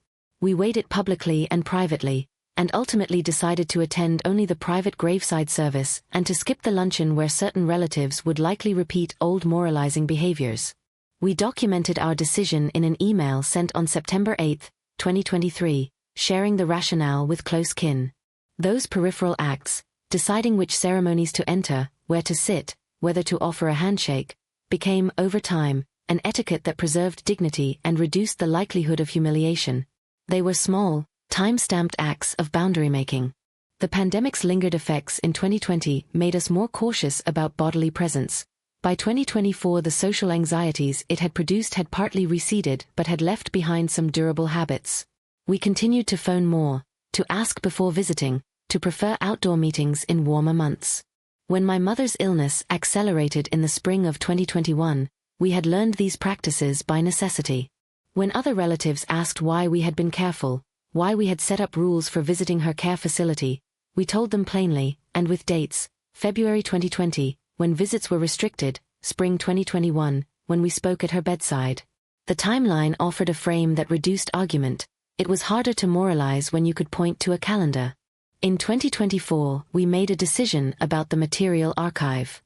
[SPEAKER 1] We weighed it publicly and privately, and ultimately decided to attend only the private graveside service and to skip the luncheon where certain relatives would likely repeat old moralizing behaviors. We documented our decision in an email sent on September 8, 2023, sharing the rationale with close kin. Those peripheral acts, deciding which ceremonies to enter, where to sit, whether to offer a handshake, became, over time, an etiquette that preserved dignity and reduced the likelihood of humiliation. They were small, time-stamped acts of boundary-making. The pandemic's lingered effects in 2020 made us more cautious about bodily presence. By 2024, the social anxieties it had produced had partly receded but had left behind some durable habits. We continued to phone more, to ask before visiting, to prefer outdoor meetings in warmer months. When my mother's illness accelerated in the spring of 2021, we had learned these practices by necessity. When other relatives asked why we had been careful, why we had set up rules for visiting her care facility, we told them plainly, and with dates: February 2020, when visits were restricted, spring 2021, when we spoke at her bedside. The timeline offered a frame that reduced argument. It was harder to moralize when you could point to a calendar. In 2024, we made a decision about the material archive.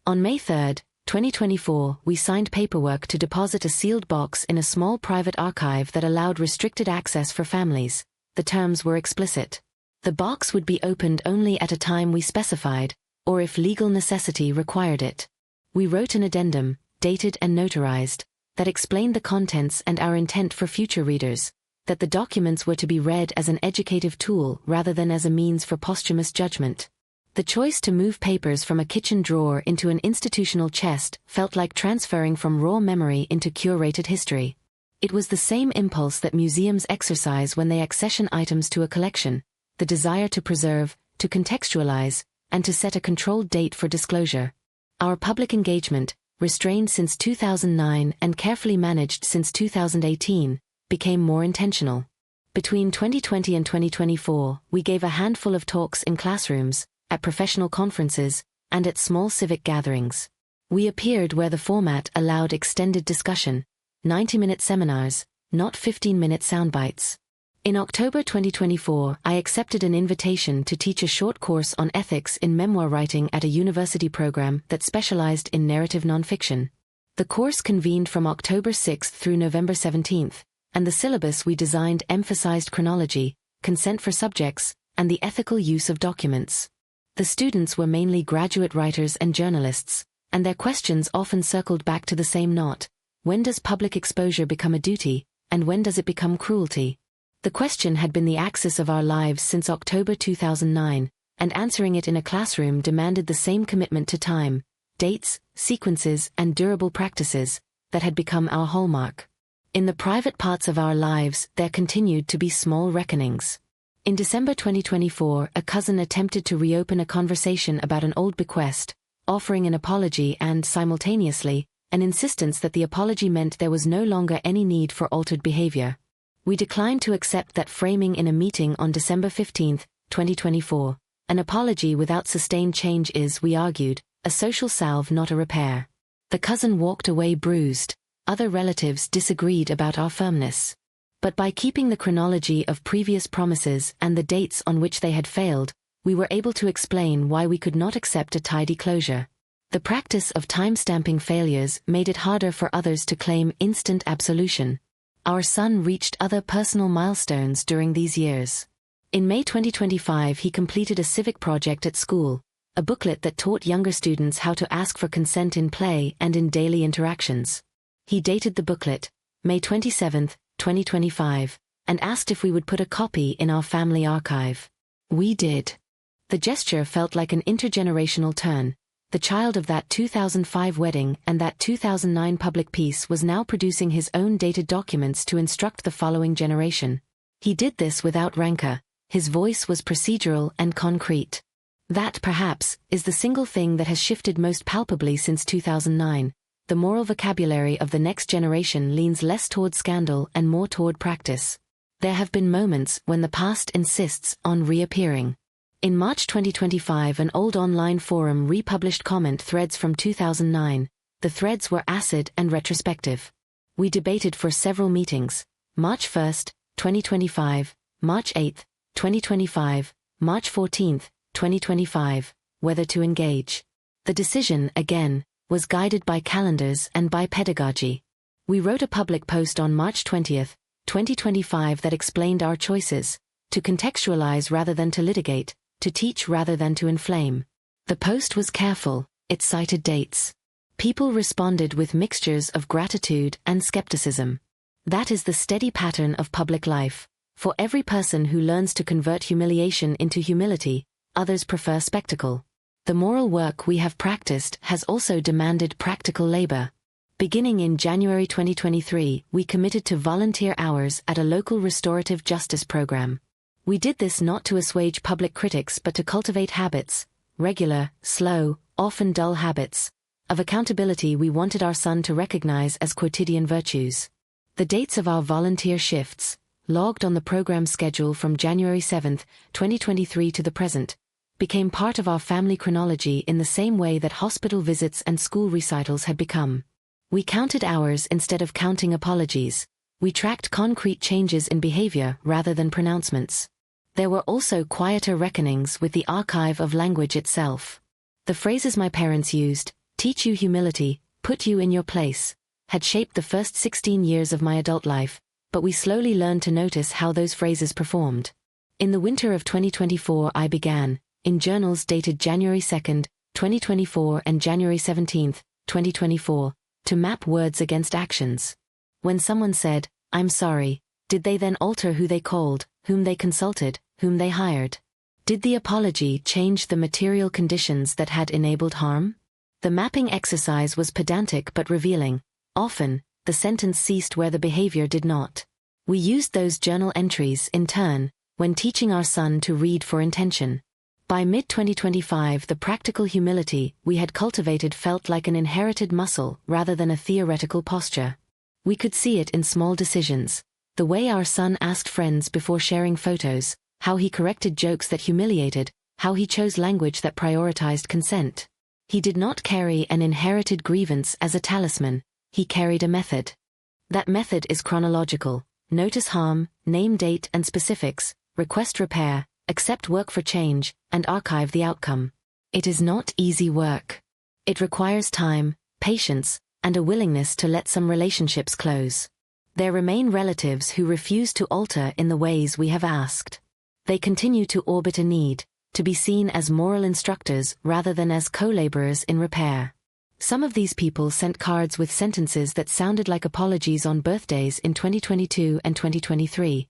[SPEAKER 1] On May 3, 2024, we signed paperwork to deposit a sealed box in a small private archive that allowed restricted access for families. The terms were explicit. The box would be opened only at a time we specified, or if legal necessity required it. We wrote an addendum, dated and notarized, that explained the contents and our intent for future readers, that the documents were to be read as an educative tool rather than as a means for posthumous judgment. The choice to move papers from a kitchen drawer into an institutional chest felt like transferring from raw memory into curated history. It was the same impulse that museums exercise when they accession items to a collection, the desire to preserve, to contextualize, and to set a controlled date for disclosure. Our public engagement, restrained since 2009 and carefully managed since 2018, became more intentional. Between 2020 and 2024, we gave a handful of talks in classrooms, at professional conferences, and at small civic gatherings. We appeared where the format allowed extended discussion, 90-minute seminars, not 15-minute soundbites. In October 2024, I accepted an invitation to teach a short course on ethics in memoir writing at a university program that specialized in narrative nonfiction. The course convened from October 6 through November 17, and the syllabus we designed emphasized chronology, consent for subjects, and the ethical use of documents. The students were mainly graduate writers and journalists, and their questions often circled back to the same knot: when does public exposure become a duty, and when does it become cruelty? The question had been the axis of our lives since October 2009, and answering it in a classroom demanded the same commitment to time, dates, sequences, and durable practices that had become our hallmark. In the private parts of our lives, there continued to be small reckonings. In December 2024, a cousin attempted to reopen a conversation about an old bequest, offering an apology and, simultaneously, an insistence that the apology meant there was no longer any need for altered behavior. We declined to accept that framing in a meeting on December 15, 2024. An apology without sustained change is, we argued, a social salve, not a repair. The cousin walked away bruised. Other relatives disagreed about our firmness. But by keeping the chronology of previous promises and the dates on which they had failed, we were able to explain why we could not accept a tidy closure. The practice of time-stamping failures made it harder for others to claim instant absolution. Our son reached other personal milestones during these years. In May 2025, he completed a civic project at school, a booklet that taught younger students how to ask for consent in play and in daily interactions. He dated the booklet, May 27, 2025, and asked if we would put a copy in our family archive. We did. The gesture felt like an intergenerational turn. The child of that 2005 wedding and that 2009 public peace was now producing his own dated documents to instruct the following generation. He did this without rancor. His voice was procedural and concrete. That, perhaps, is the single thing that has shifted most palpably since 2009. The moral vocabulary of the next generation leans less toward scandal and more toward practice. There have been moments when the past insists on reappearing. In March 2025, an old online forum republished comment threads from 2009. The threads were acid and retrospective. We debated for several meetings: March 1, 2025, March 8, 2025, March 14, 2025, whether to engage. The decision, again, was guided by calendars and by pedagogy. We wrote a public post on March 20, 2025 that explained our choices: to contextualize rather than to litigate, to teach rather than to inflame. The post was careful, it cited dates. People responded with mixtures of gratitude and skepticism. That is the steady pattern of public life. For every person who learns to convert humiliation into humility, others prefer spectacle. The moral work we have practiced has also demanded practical labor. Beginning in January 2023, we committed to volunteer hours at a local restorative justice program. We did this not to assuage public critics but to cultivate habits, regular, slow, often dull habits, of accountability we wanted our son to recognize as quotidian virtues. The dates of our volunteer shifts, logged on the program schedule from January 7, 2023 to the present, became part of our family chronology in the same way that hospital visits and school recitals had become. We counted hours instead of counting apologies. We tracked concrete changes in behavior rather than pronouncements. There were also quieter reckonings with the archive of language itself. The phrases my parents used, teach you humility, put you in your place, had shaped the first 16 years of my adult life, but we slowly learned to notice how those phrases performed. In the winter of 2024 I began, in journals dated January 2, 2024 and January 17, 2024, to map words against actions. When someone said, "I'm sorry," did they then alter who they called, whom they consulted, whom they hired? Did the apology change the material conditions that had enabled harm? The mapping exercise was pedantic but revealing. Often, the sentence ceased where the behavior did not. We used those journal entries, in turn, when teaching our son to read for intention. By mid-2025, the practical humility we had cultivated felt like an inherited muscle rather than a theoretical posture. We could see it in small decisions: the way our son asked friends before sharing photos, how he corrected jokes that humiliated, how he chose language that prioritized consent. He did not carry an inherited grievance as a talisman, he carried a method. That method is chronological: notice harm, name date and specifics, request repair, accept work for change, and archive the outcome. It is not easy work. It requires time, patience, and a willingness to let some relationships close. There remain relatives who refuse to alter in the ways we have asked. They continue to orbit a need, to be seen as moral instructors rather than as co-laborers in repair. Some of these people sent cards with sentences that sounded like apologies on birthdays in 2022 and 2023.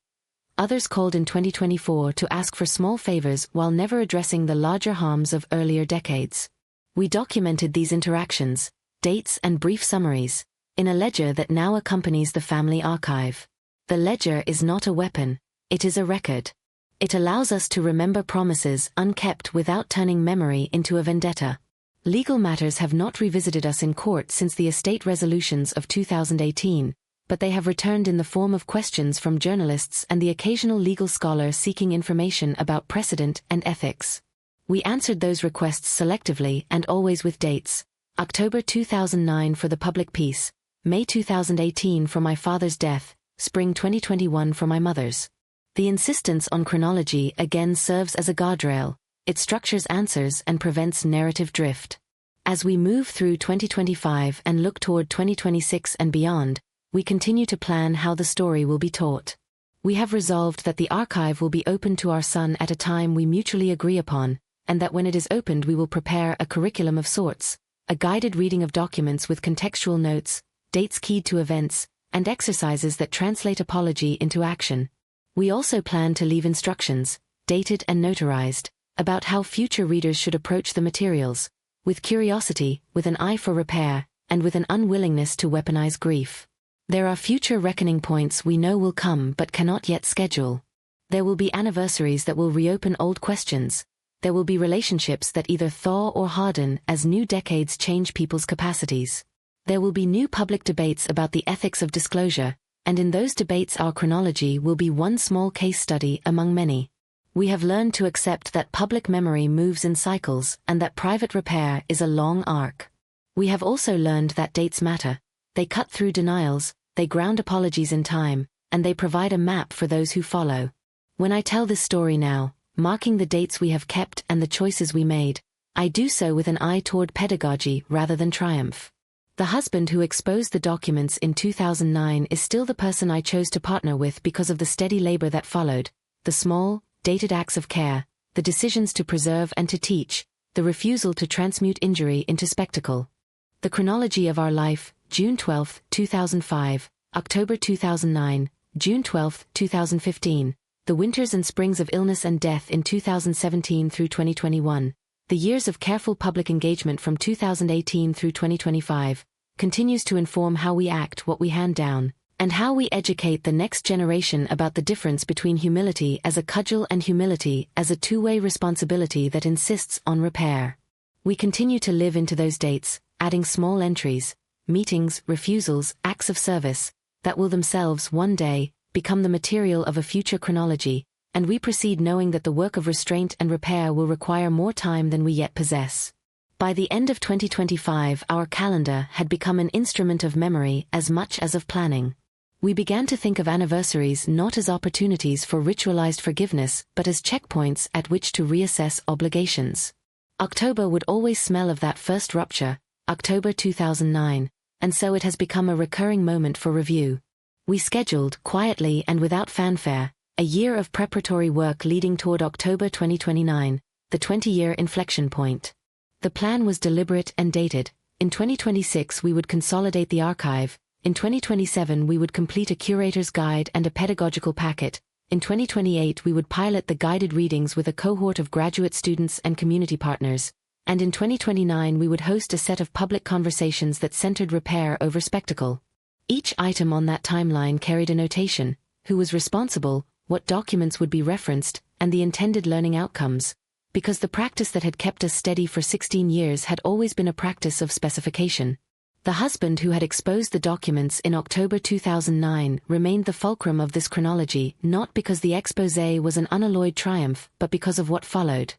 [SPEAKER 1] Others called in 2024 to ask for small favors while never addressing the larger harms of earlier decades. We documented these interactions, dates and brief summaries, in a ledger that now accompanies the family archive. The ledger is not a weapon, it is a record. It allows us to remember promises unkept without turning memory into a vendetta. Legal matters have not revisited us in court since the estate resolutions of 2018, but they have returned in the form of questions from journalists and the occasional legal scholar seeking information about precedent and ethics. We answered those requests selectively and always with dates: October 2009 for the public peace, May 2018 for my father's death, spring 2021 for my mother's. The insistence on chronology again serves as a guardrail. It structures answers and prevents narrative drift. As we move through 2025 and look toward 2026 and beyond, we continue to plan how the story will be taught. We have resolved that the archive will be open to our son at a time we mutually agree upon, and that when it is opened we will prepare a curriculum of sorts, a guided reading of documents with contextual notes, dates keyed to events, and exercises that translate apology into action. We also plan to leave instructions, dated and notarized, about how future readers should approach the materials, with curiosity, with an eye for repair, and with an unwillingness to weaponize grief. There are future reckoning points we know will come but cannot yet schedule. There will be anniversaries that will reopen old questions. There will be relationships that either thaw or harden as new decades change people's capacities. There will be new public debates about the ethics of disclosure, and in those debates our chronology will be one small case study among many. We have learned to accept that public memory moves in cycles and that private repair is a long arc. We have also learned that dates matter. They cut through denials, they ground apologies in time, and they provide a map for those who follow. When I tell this story now, marking the dates we have kept and the choices we made, I do so with an eye toward pedagogy rather than triumph. The husband who exposed the documents in 2009 is still the person I chose to partner with because of the steady labor that followed, the small, dated acts of care, the decisions to preserve and to teach, the refusal to transmute injury into spectacle. The chronology of our life: June 12, 2005, October 2009, June 12, 2015, the winters and springs of illness and death in 2017 through 2021, the years of careful public engagement from 2018 through 2025, continues to inform how we act what we hand down, and how we educate the next generation about the difference between humility as a cudgel and humility as a two-way responsibility that insists on repair. We continue to live into those dates, adding small entries, meetings, refusals, acts of service, that will themselves one day become the material of a future chronology, and we proceed knowing that the work of restraint and repair will require more time than we yet possess. By the end of 2025, our calendar had become an instrument of memory as much as of planning. We began to think of anniversaries not as opportunities for ritualized forgiveness but as checkpoints at which to reassess obligations. October would always smell of that first rupture, October 2009, and so it has become a recurring moment for review. We scheduled, quietly and without fanfare, a year of preparatory work leading toward October 2029, the 20-year inflection point. The plan was deliberate and dated. In 2026 we would consolidate the archive, in 2027 we would complete a curator's guide and a pedagogical packet, in 2028 we would pilot the guided readings with a cohort of graduate students and community partners, and in 2029 we would host a set of public conversations that centered repair over spectacle. Each item on that timeline carried a notation: who was responsible, what documents would be referenced, and the intended learning outcomes, because the practice that had kept us steady for 16 years had always been a practice of specification. The husband who had exposed the documents in October 2009 remained the fulcrum of this chronology, not because the exposé was an unalloyed triumph, but because of what followed.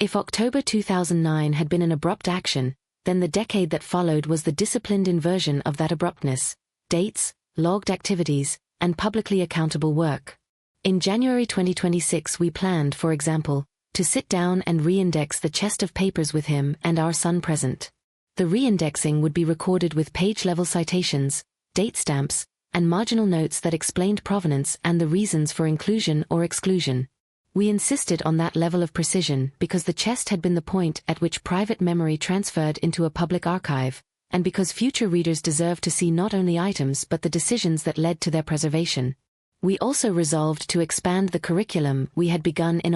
[SPEAKER 1] If October 2009 had been an abrupt action, then the decade that followed was the disciplined inversion of that abruptness: dates, logged activities, and publicly accountable work. In January 2026 we planned, for example, to sit down and reindex the chest of papers with him and our son present. The reindexing would be recorded with page-level citations, date stamps, and marginal notes that explained provenance and the reasons for inclusion or exclusion. We insisted on that level of precision because the chest had been the point at which private memory transferred into a public archive, and because future readers deserve to see not only items but the decisions that led to their preservation. We also resolved to expand the curriculum we had begun in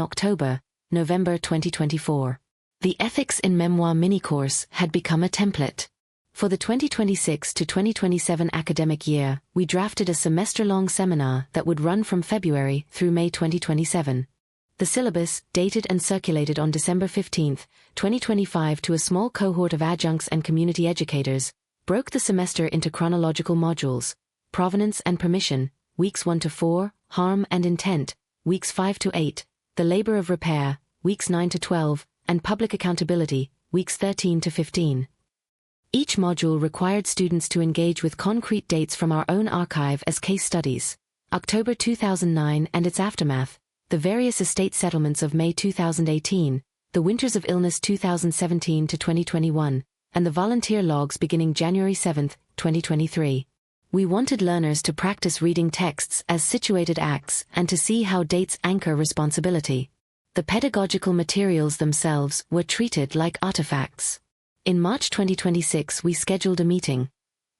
[SPEAKER 1] November 2024. The Ethics in Memoir mini-course had become a template. For the 2026 to 2027 academic year, we drafted a semester-long seminar that would run from February through May 2027. The syllabus, dated and circulated on December 15, 2025 to a small cohort of adjuncts and community educators, broke the semester into chronological modules: provenance and permission, weeks 1 to 4, harm and intent, weeks 5 to 8, the labor of repair, weeks 9 to 12, and public accountability, weeks 13 to 15. Each module required students to engage with concrete dates from our own archive as case studies: October 2009 and its aftermath, the various estate settlements of May 2018, the winters of illness 2017 to 2021, and the volunteer logs beginning January 7, 2023. We wanted learners to practice reading texts as situated acts and to see how dates anchor responsibility. The pedagogical materials themselves were treated like artifacts. In March 2026 we scheduled a meeting,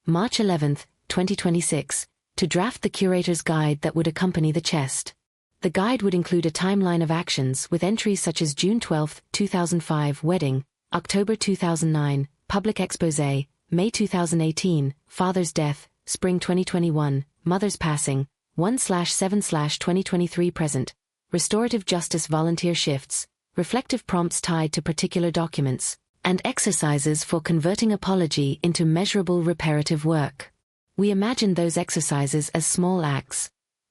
[SPEAKER 1] March 11, 2026, to draft the curator's guide that would accompany the chest. The guide would include a timeline of actions with entries such as June 12, 2005 wedding, October 2009 public exposé, May 2018 father's death, spring 2021 mother's passing, 1/7/2023 present, restorative justice volunteer shifts, reflective prompts tied to particular documents, and exercises for converting apology into measurable reparative work. We imagined those exercises as small acts.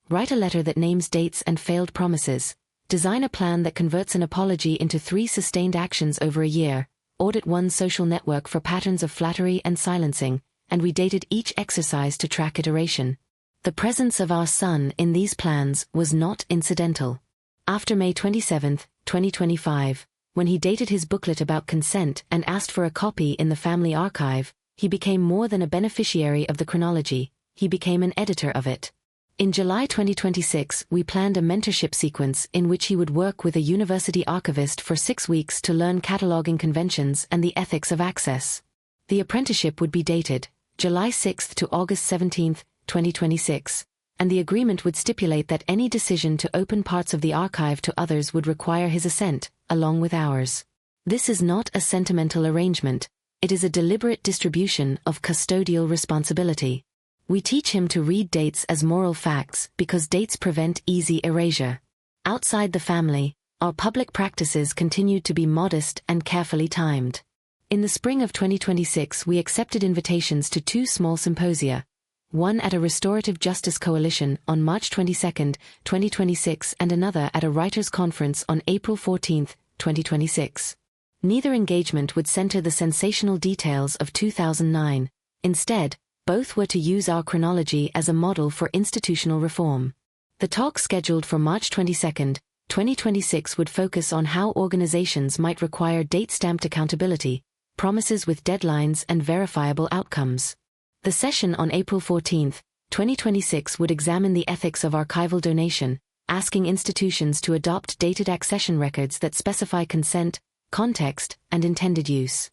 [SPEAKER 1] Write a letter that names dates and failed promises. Design a plan that converts an apology into 3 sustained actions over a year. Audit one social network for patterns of flattery and silencing, and we dated each exercise to track iteration. The presence of our son in these plans was not incidental. After May 27, 2025, when he dated his booklet about consent and asked for a copy in the family archive, he became more than a beneficiary of the chronology, he became an editor of it. In July 2026 we planned a mentorship sequence in which he would work with a university archivist for 6 weeks to learn cataloging conventions and the ethics of access. The apprenticeship would be dated July 6 to August 17, 2026, and the agreement would stipulate that any decision to open parts of the archive to others would require his assent, along with ours. This is not a sentimental arrangement, it is a deliberate distribution of custodial responsibility. We teach him to read dates as moral facts because dates prevent easy erasure. Outside the family, our public practices continued to be modest and carefully timed. In the spring of 2026 we accepted invitations to 2 small symposia, one at a Restorative Justice Coalition on March 22, 2026 and another at a writers' conference on April 14, 2026. Neither engagement would center the sensational details of 2009. Instead, both were to use our chronology as a model for institutional reform. The talk scheduled for March 22, 2026 would focus on how organizations might require date-stamped accountability, promises with deadlines and verifiable outcomes. The session on April 14, 2026 would examine the ethics of archival donation, asking institutions to adopt dated accession records that specify consent, context, and intended use.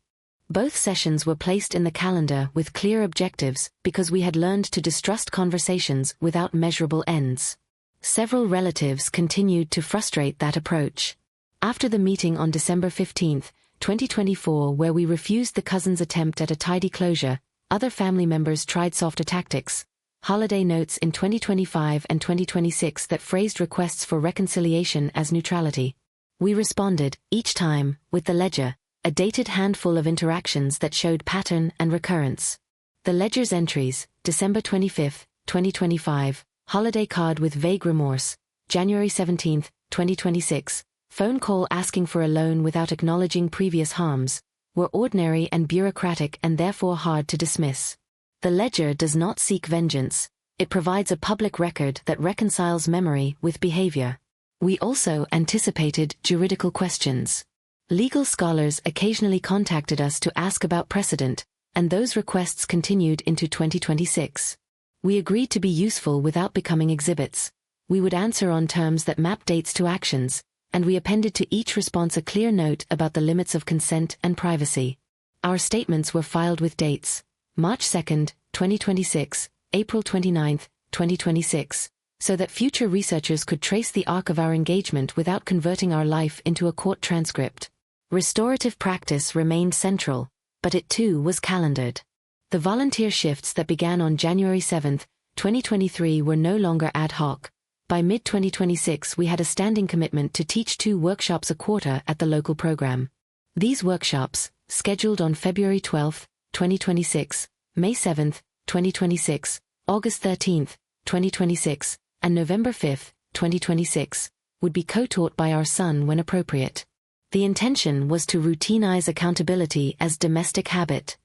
[SPEAKER 1] Both sessions were placed in the calendar with clear objectives because we had learned to distrust conversations without measurable ends. Several relatives continued to frustrate that approach. After the meeting on December 15, 2024 where we refused the cousin's attempt at a tidy closure, other family members tried softer tactics, holiday notes in 2025 and 2026 that phrased requests for reconciliation as neutrality. We responded, each time, with the ledger, a dated handful of interactions that showed pattern and recurrence. The ledger's entries, December 25, 2025, holiday card with vague remorse, January 17, 2026, phone call asking for a loan without acknowledging previous harms, were ordinary and bureaucratic and therefore hard to dismiss. The ledger does not seek vengeance, it provides a public record that reconciles memory with behavior. We also anticipated juridical questions. Legal scholars occasionally contacted us to ask about precedent, and those requests continued into 2026. We agreed to be useful without becoming exhibits. We would answer on terms that map dates to actions, and we appended to each response a clear note about the limits of consent and privacy. Our statements were filed with dates March 2, 2026, April 29, 2026, so that future researchers could trace the arc of our engagement without converting our life into a court transcript. Restorative practice remained central, but it too was calendared. The volunteer shifts that began on January 7, 2023 were no longer ad hoc. By mid-2026 we had a standing commitment to teach 2 workshops a quarter at the local program. These workshops, scheduled on February 12, 2026, May 7, 2026, August 13, 2026, and November 5, 2026, would be co-taught by our son when appropriate. The intention was to routinize accountability as domestic habit.